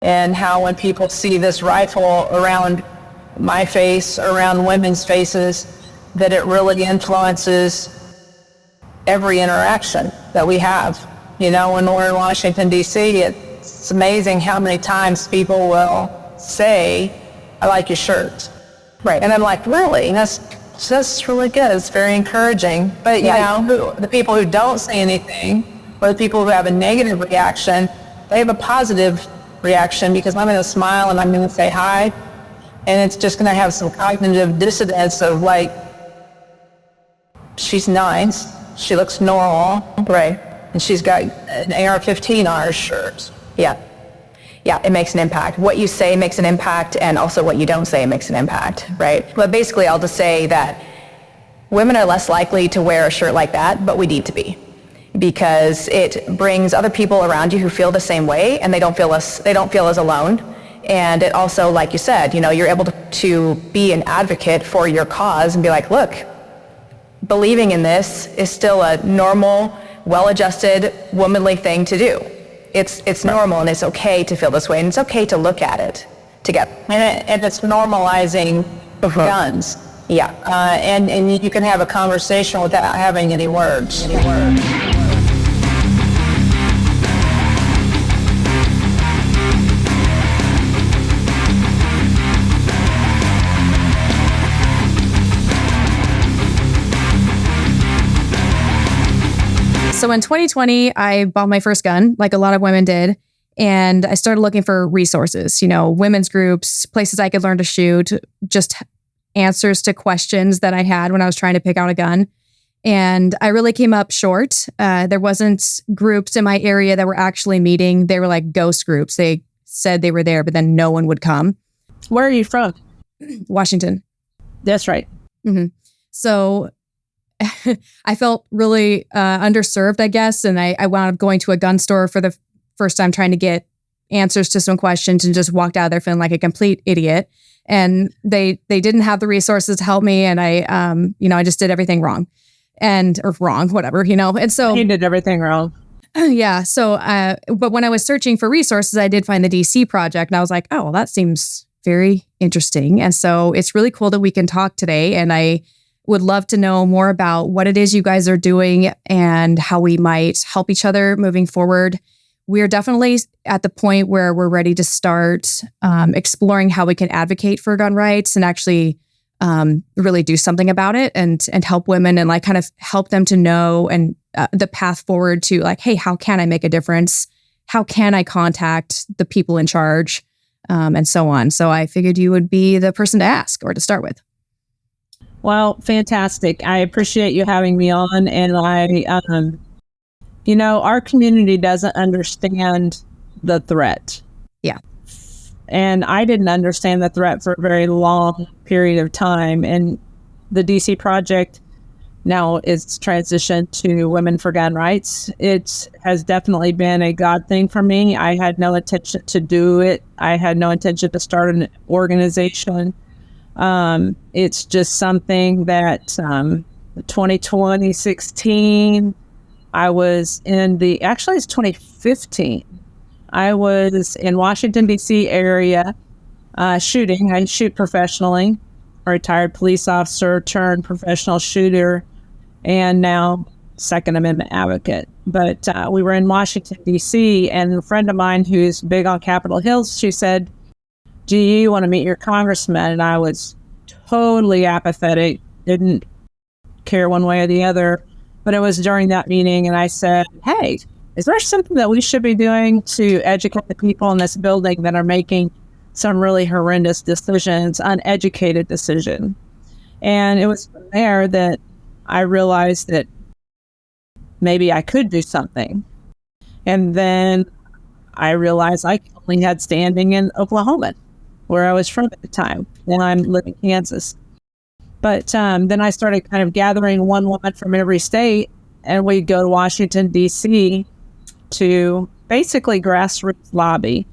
and how when people see this rifle around my face, around women's faces, that it really influences every interaction that we have. You know, when we're in Washington, D.C., it's amazing how many times people will say, I like your shirt. Right. And I'm like, really? That's really good. It's very encouraging. But, you know, the people who don't say anything, or the people who have a negative reaction, they have a positive reaction because I'm going to smile and I'm going to say hi. And it's just going to have some cognitive dissonance of like, she's nice, she looks normal, Right. and she's got an AR-15 on her shirt. Yeah. Yeah, it makes an impact. What you say makes an impact, and also what you don't say makes an impact, right? But basically, I'll just say that women are less likely to wear a shirt like that, but we need to be, because it brings other people around you who feel the same way, and they don't feel as alone. And it also, like you said, you know, you're able to be an advocate for your cause and be like, look, believing in this is still a normal, well-adjusted, womanly thing to do. It's normal, and it's okay to feel this way, and it's okay to look at it together. And it's normalizing guns. Yeah. And you can have a conversation without having any words. So in 2020, I bought my first gun, like a lot of women did. And I started looking for resources, you know, women's groups, places I could learn to shoot, just answers to questions that I had when I was trying to pick out a gun. And I really came up short. There wasn't groups in my area that were actually meeting. They were like ghost groups. They said they were there, but then no one would come. Where are you from? Washington. That's right. Mm-hmm. So I felt really underserved, I guess. And I wound up going to a gun store for the first time trying to get answers to some questions, and just walked out of there feeling like a complete idiot. And they didn't have the resources to help me. And I just did everything wrong or wrong, whatever, you know. And so you did everything wrong. Yeah. So, but when I was searching for resources, I did find the DC project, and I was like, oh, well, that seems very interesting. And so it's really cool that we can talk today. And I would love to know more about what it is you guys are doing and how we might help each other moving forward. We're definitely at the point where we're ready to start exploring how we can advocate for gun rights and actually really do something about it and help women and like kind of help them to know and the path forward to like, hey, how can I make a difference? How can I contact the people in charge and so on? So I figured you would be the person to ask or to start with. Well, fantastic. I appreciate you having me on. And our community doesn't understand the threat. Yeah. And I didn't understand the threat for a very long period of time. And the DC project now is transitioned to Women for Gun Rights. It has definitely been a God thing for me. I had no intention to do it. I had no intention to start an organization. It's just something that 2016, I was actually it's 2015. I was in Washington, D.C. area shooting. I shoot professionally, a retired police officer turned professional shooter, and now Second Amendment advocate. But we were in Washington, D.C., and a friend of mine who's big on Capitol Hill, she said, do you want to meet your congressman? And I was totally apathetic, didn't care one way or the other. But it was during that meeting, and I said, hey, is there something that we should be doing to educate the people in this building that are making some really horrendous decisions, uneducated decision? And it was from there that I realized that maybe I could do something. And then I realized I only had standing in Oklahoma, where I was from at the time. Now I'm living in Kansas. But then I started kind of gathering one woman from every state, and we'd go to Washington, D.C. to basically grassroots lobby.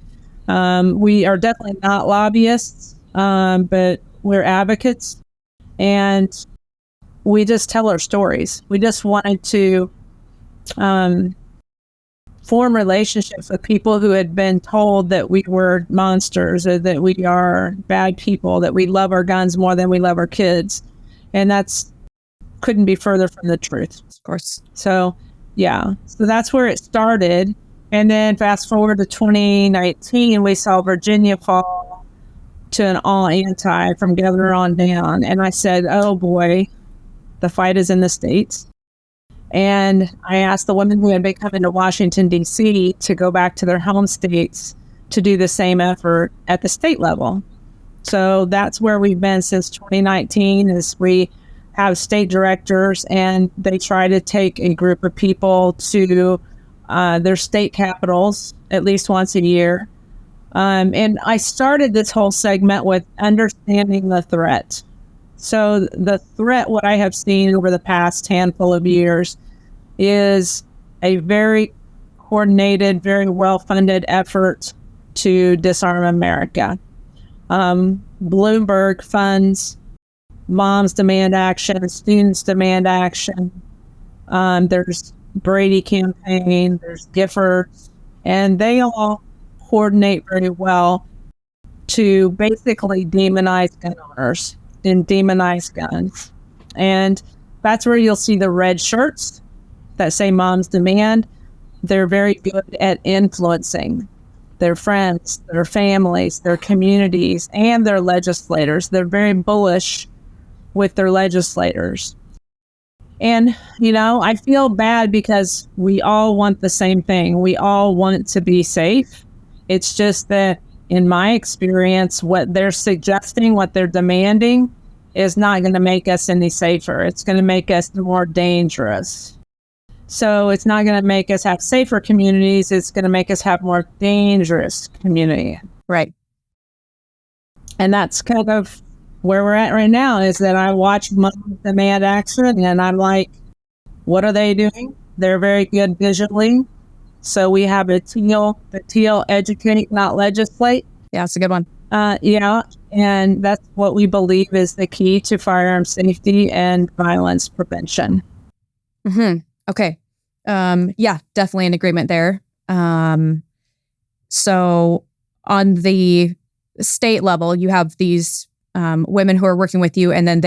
We are definitely not lobbyists, but we're advocates, and we just tell our stories. We just wanted to form relationships with people who had been told that we were monsters or that we are bad people, that we love our guns more than we love our kids. And that's couldn't be further from the truth. Of course. So, yeah. So that's where it started. And then fast forward to 2019, we saw Virginia fall to an all anti from governor on down. And I said, oh boy, the fight is in the states. And I asked the women who had been coming to Washington, D.C. to go back to their home states to do the same effort at the state level. So that's where we've been since 2019 is we have state directors and they try to take a group of people to their state capitals at least once a year. And I started this whole segment with understanding the threat. So the threat, what I have seen over the past handful of years, is a very coordinated, very well-funded effort to disarm America. Bloomberg funds Moms Demand Action, Students Demand Action. There's Brady campaign, there's Giffords, and they all coordinate very well to basically demonize gun owners and demonize guns. And that's where you'll see the red shirts that say Moms Demand. They're very good at influencing their friends, their families, their communities, and their legislators. They're very bullish with their legislators. And, I feel bad because we all want the same thing. We all want it to be safe. It's just that in my experience, what they're suggesting, what they're demanding is not going to make us any safer. It's going to make us more dangerous. So it's not going to make us have safer communities. It's going to make us have more dangerous community. Right. And that's kind of where we're at right now is that I watch Moms Demand Action and I'm like, what are they doing? They're very good visually. So we have the teal educate, not legislate. Yeah, that's a good one. And that's what we believe is the key to firearm safety and violence prevention. Mm-hmm. Okay. Yeah, definitely in agreement there. So on the state level, you have these women who are working with you, and then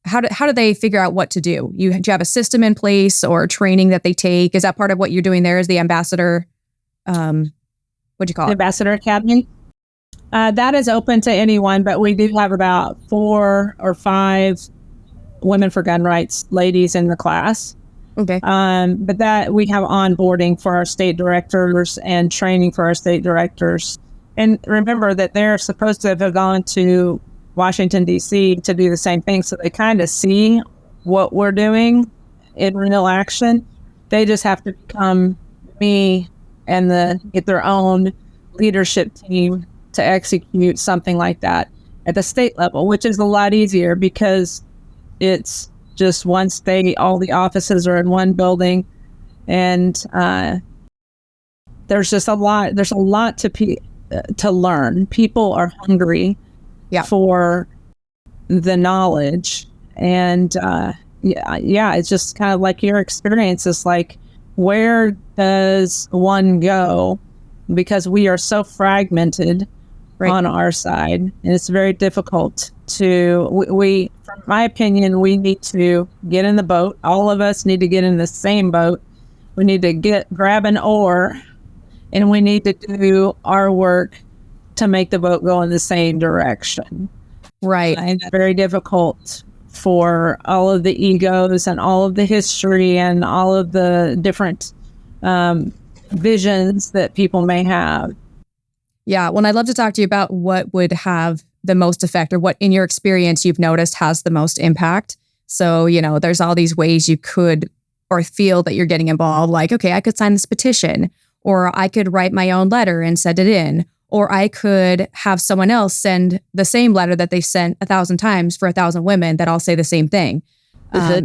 how do they figure out what to do? Do you have a system in place or training that they take? Is that part of what you're doing there as the ambassador? What'd you call it? Ambassador Academy? That is open to anyone, but we do have about 4 or 5 women for gun rights ladies in the class. Okay. But that we have onboarding for our state directors and training for our state directors. And remember that they're supposed to have gone to Washington, D.C. to do the same thing. So they kind of see what we're doing in real action. They just have to become me and get their own leadership team to execute something like that at the state level, which is a lot easier because it's just one state, all the offices are in one building, and there's a lot to learn. People are hungry for the knowledge, and it's just kind of like your experience is like, where does one go? Because we are so fragmented on our side, and it's very difficult to, from my opinion, we need to get in the boat. All of us need to get in the same boat. We need to grab an oar, and we need to do our work to make the boat go in the same direction. Right. And it's very difficult for all of the egos and all of the history and all of the different visions that people may have. Yeah. Well, I'd love to talk to you about what would have the most effect, or what in your experience you've noticed has the most impact. So, there's all these ways you could or feel that you're getting involved. Like, okay, I could sign this petition, or I could write my own letter and send it in, or I could have someone else send the same letter that they sent 1,000 times for 1,000 women that all say the same thing.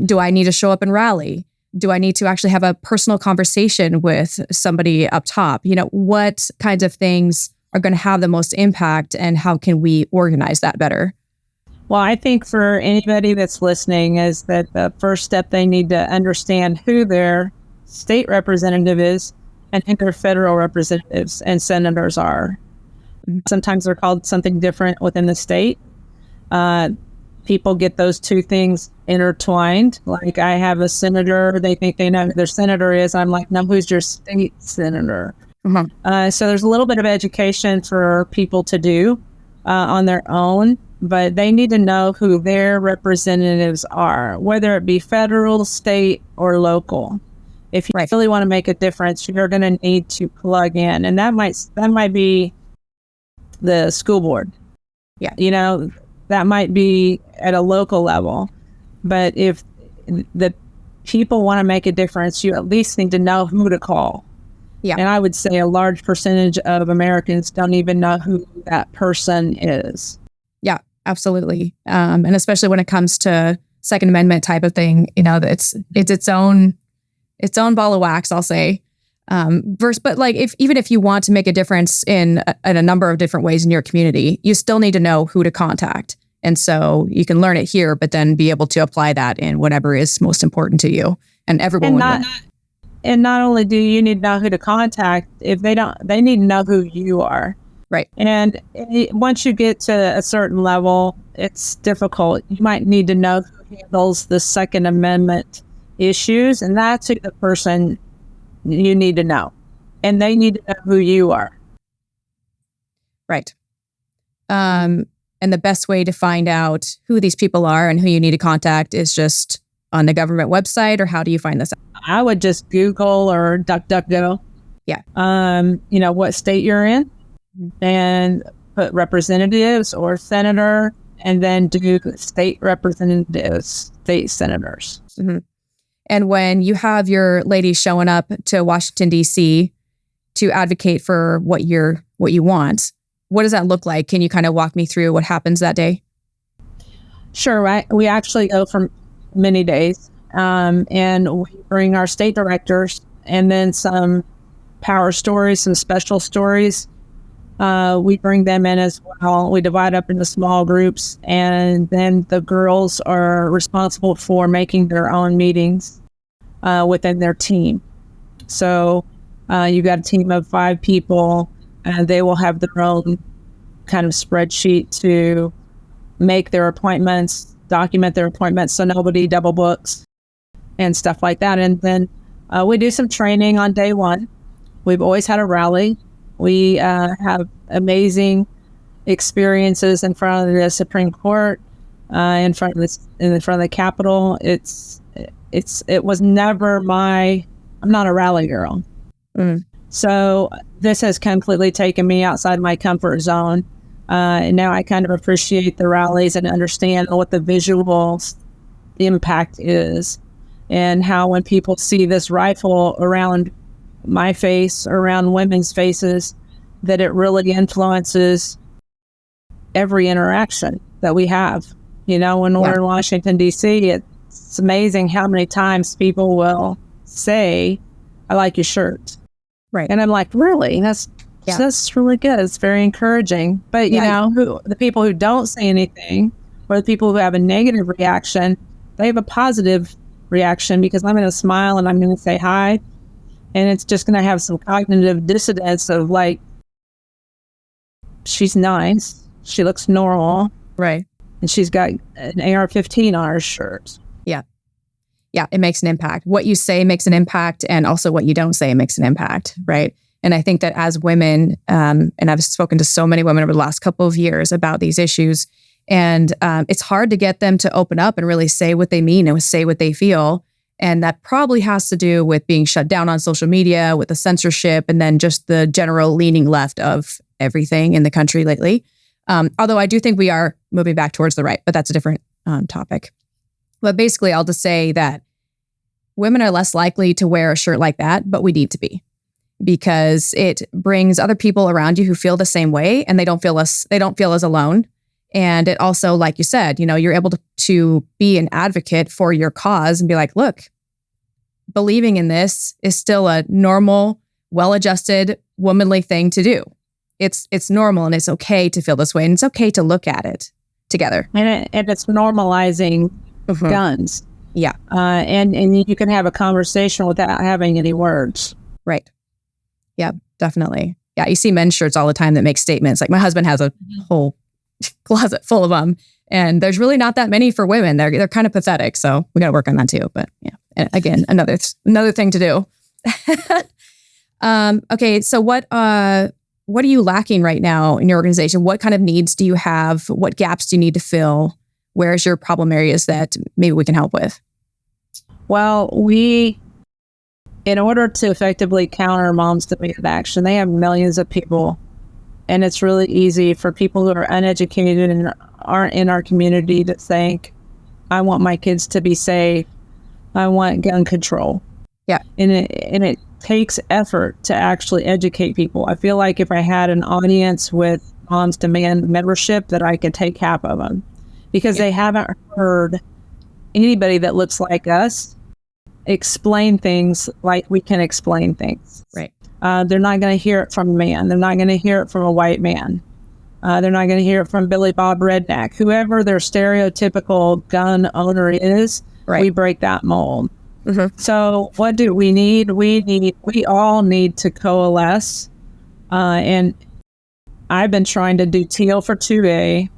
Do I need to show up and rally? Do I need to actually have a personal conversation with somebody up top? What kinds of things are going to have the most impact, and how can we organize that better? Well, I think for anybody that's listening is that the first step, they need to understand who their state representative is and who their federal representatives and senators are. Sometimes they're called something different within the state. People get those two things intertwined. Like, I have a senator, they think they know who their senator is. I'm like, no, who's your state senator? So there's a little bit of education for people to do on their own, but they need to know who their representatives are, whether it be federal, state, or local. If you really want to make a difference, you're going to need to plug in, and that might be the school board. Yeah, that might be at a local level. But if the people want to make a difference, you at least need to know who to call. Yeah. And I would say a large percentage of Americans don't even know who that person is. Yeah, absolutely. And especially when it comes to Second Amendment type of thing, it's its own ball of wax, I'll say. But like, even if you want to make a difference in a number of different ways in your community, you still need to know who to contact. And so you can learn it here, but then be able to apply that in whatever is most important to you. And everyone will. And not only do you need to know who to contact, if they don't, they need to know who you are. Right. And once you get to a certain level, it's difficult. You might need to know who handles the Second Amendment issues, and that's who the person you need to know. And they need to know who you are. Right. And the best way to find out who these people are and who you need to contact is just on the government website, or how do you find this out? I would just Google or DuckDuckGo. Yeah. What state you're in, and put representatives or senator, and then do state representatives, state senators. Mm-hmm. And when you have your ladies showing up to Washington, D.C. to advocate for what you want, what does that look like? Can you kind of walk me through what happens that day? Sure. Right. We actually go for many days, and we bring our state directors, and then some power stories, some special stories. We bring them in as well. We divide up into small groups, and then the girls are responsible for making their own meetings within their team. So you've got a team of 5 people, and they will have their own kind of spreadsheet to make their appointments, document their appointments so nobody double books and stuff like that. And then we do some training on day 1. We've always had a rally. We have amazing experiences in front of the Supreme Court, in front of the Capitol. It was never I'm not a rally girl. So this has completely taken me outside my comfort zone. And now I kind of appreciate the rallies and understand what the visual impact is, and how when people see this rifle around my face, around women's faces, that it really influences every interaction that we have. When we're in Washington, D.C., it's amazing how many times people will say, "I like your shirt." Right. And I'm like, really? That's really good. It's very encouraging. But, the people who don't say anything, or the people who have a negative reaction, they have a positive reaction, because I'm going to smile and I'm going to say hi. And it's just going to have some cognitive dissonance of like, she's nice, she looks normal. Right. And she's got an AR-15 on her shirt. Yeah. Yeah, it makes an impact. What you say makes an impact, and also what you don't say makes an impact, right? And I think that as women, and I've spoken to so many women over the last couple of years about these issues, and it's hard to get them to open up and really say what they mean and say what they feel. And that probably has to do with being shut down on social media, with the censorship, and then just the general leaning left of everything in the country lately. Although I do think we are moving back towards the right, but that's a different topic. But basically, I'll just say that women are less likely to wear a shirt like that, but we need to be, because it brings other people around you who feel the same way, and they don't feel as alone. And it also, like you said, you're able to be an advocate for your cause and be like, look, believing in this is still a normal, well-adjusted, womanly thing to do. It's normal, and it's okay to feel this way, and it's okay to look at it together. And it's normalizing guns. Yeah. And you can have a conversation without having any words. Right. Yeah, definitely. Yeah, you see men's shirts all the time that make statements. Like my husband has a whole closet full of them, and there's really not that many for women. They're kind of pathetic. So we got to work on that too. But yeah, and again, another thing to do. Okay, so what are you lacking right now in your organization? What kind of needs do you have? What gaps do you need to fill? Where's your problem areas that maybe we can help with? Well, in order to effectively counter mom's demand action, they have millions of people. And it's really easy for people who are uneducated and aren't in our community to think, I want my kids to be safe. I want gun control. Yeah. And it takes effort to actually educate people. I feel like if I had an audience with Moms Demand membership, that I could take half of them, because they haven't heard anybody that looks like us explain things like we can explain things. Right. They're not going to hear it from a man. They're not going to hear it from a white man. They're not going to hear it from Billy Bob Redneck. Whoever their stereotypical gun owner is, we break that mold. Mm-hmm. So what do we need? We all need to coalesce. And I've been trying to do Teal for 2A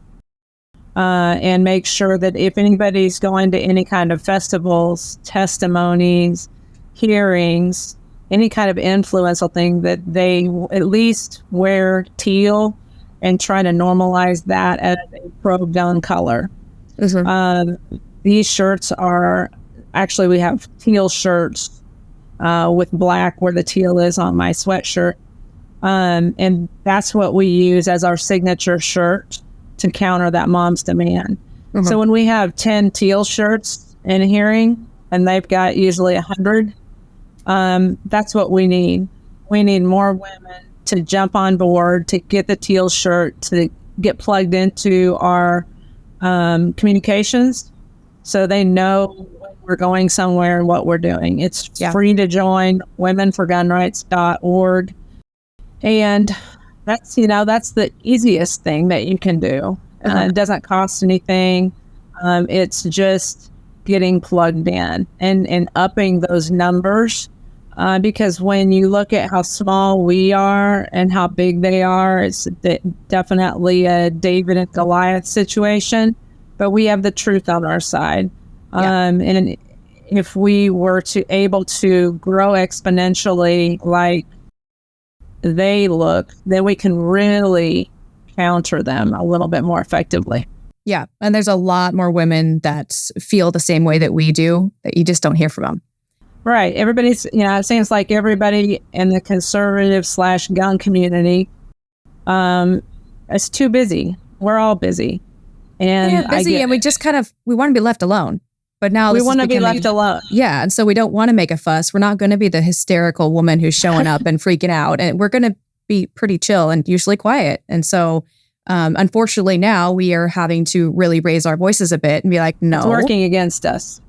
and make sure that if anybody's going to any kind of festivals, testimonies, hearings, any kind of influential thing, that they at least wear teal and try to normalize that as a pro-gun color. Mm-hmm. These shirts are, actually we have teal shirts with black where the teal is on my sweatshirt. And that's what we use as our signature shirt to counter that mom's demand. Mm-hmm. So when we have 10 teal shirts in a hearing and they've got usually 100, that's what we need. We need more women to jump on board, to get the teal shirt, to get plugged into our communications so they know when we're going somewhere and what we're doing. It's free to join, womenforgunrights.org. And that's the easiest thing that you can do. It doesn't cost anything. It's just getting plugged in and upping those numbers. Because when you look at how small we are and how big they are, it's definitely a David and Goliath situation. But we have the truth on our side. And if we were able to grow exponentially like they look, then we can really counter them a little bit more effectively. Yeah. And there's a lot more women that feel the same way that we do, that you just don't hear from them. Right. Everybody's, it seems like everybody in the conservative / gun community is too busy. We're all busy. And and we just we want to be left alone. But now we want to be left alone. Yeah. And so we don't want to make a fuss. We're not going to be the hysterical woman who's showing up and freaking out. And we're going to be pretty chill and usually quiet. And so unfortunately now we are having to really raise our voices a bit and be like, no. It's working against us.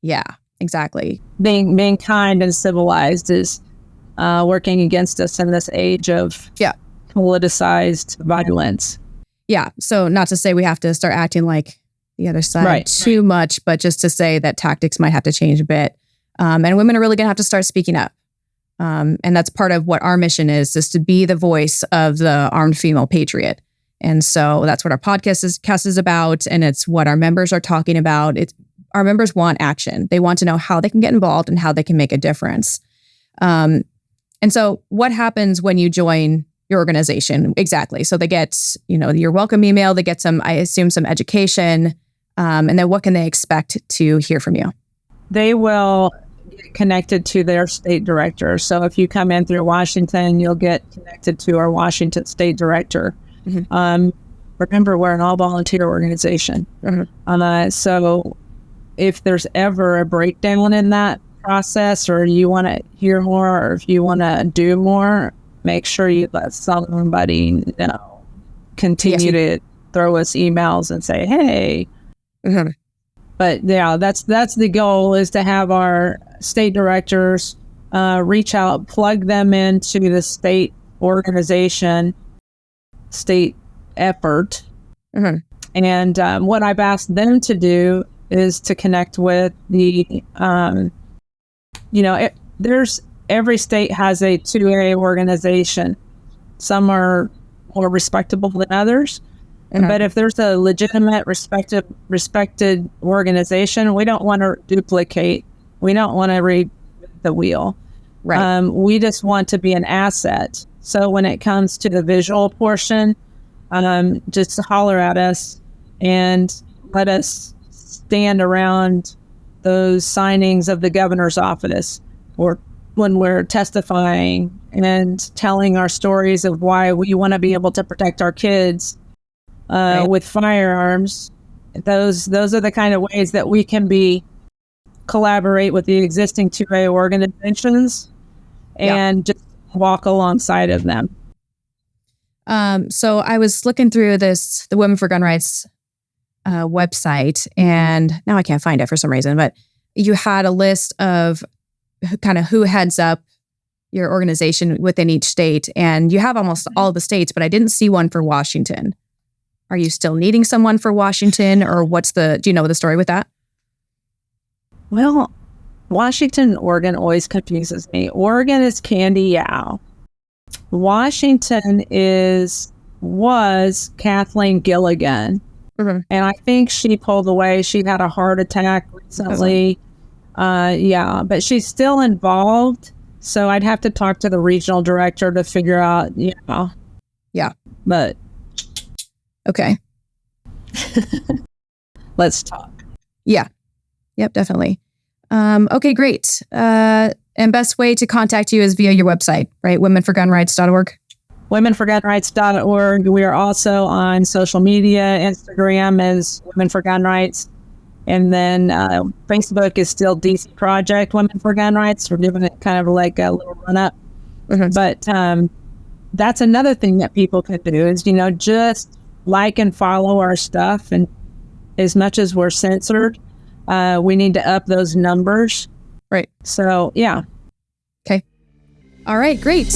Yeah, exactly. Being kind and civilized is working against us in this age of politicized violence. Yeah. So not to say we have to start acting like the other side too much, but just to say that tactics might have to change a bit. And women are really going to have to start speaking up. And that's part of what our mission is to be the voice of the armed female patriot. And so that's what our podcast is about. And it's what our members are talking about. Our members want action. They want to know how they can get involved and how they can make a difference. And so what happens when you join your organization? Exactly. So they get, your welcome email, they get some education. And then what can they expect to hear from you? They will get connected to their state director. So if you come in through Washington, you'll get connected to our Washington state director. Mm-hmm. Remember, we're an all-volunteer organization. Mm-hmm. So if there's ever a breakdown in that process, or you want to hear more, or if you want to do more, make sure you let somebody know. Continue to throw us emails and say, hey. Mm-hmm. But yeah, that's the goal, is to have our state directors reach out, plug them into the state organization, state effort. Mm-hmm. And what I've asked them to do is to connect with the, there's every state has a 2A organization. Some are more respectable than others. But if there's a legitimate, respected organization, we don't want to duplicate. We don't want to reinvent the wheel. Right. We just want to be an asset. So when it comes to the visual portion, just holler at us and let us stand around those signings of the governor's office, or when we're testifying and telling our stories of why we want to be able to protect our kids with firearms. Those are the kind of ways that we can collaborate with the existing 2A organizations and just walk alongside of them. So I was looking through the Women for Gun Rights website, and now I can't find it for some reason, but you had a list of kind of who heads up your organization within each state, and you have almost all the states, but I didn't see one for Washington. Are you still needing someone for Washington, or do you know the story with that? Well, Washington and Oregon always confuses me. Oregon is Candy Yao. Washington was Kathleen Gilligan. And I think she pulled away. She had a heart attack recently. But she's still involved. So I'd have to talk to the regional director to figure out, Yeah. But okay. Let's talk. Yeah. Yep, definitely. Okay, great. And best way to contact you is via your website, right? womenforgunrights.org. womenforgunrights.org. We are also on social media. Instagram is Women for Gun Rights. And then Facebook is still DC Project Women for Gun Rights. We're giving it kind of like a little run up. But that's another thing that people can do is, just like and follow our stuff. And as much as we're censored, we need to up those numbers. Right. So, yeah. Okay. All right, great.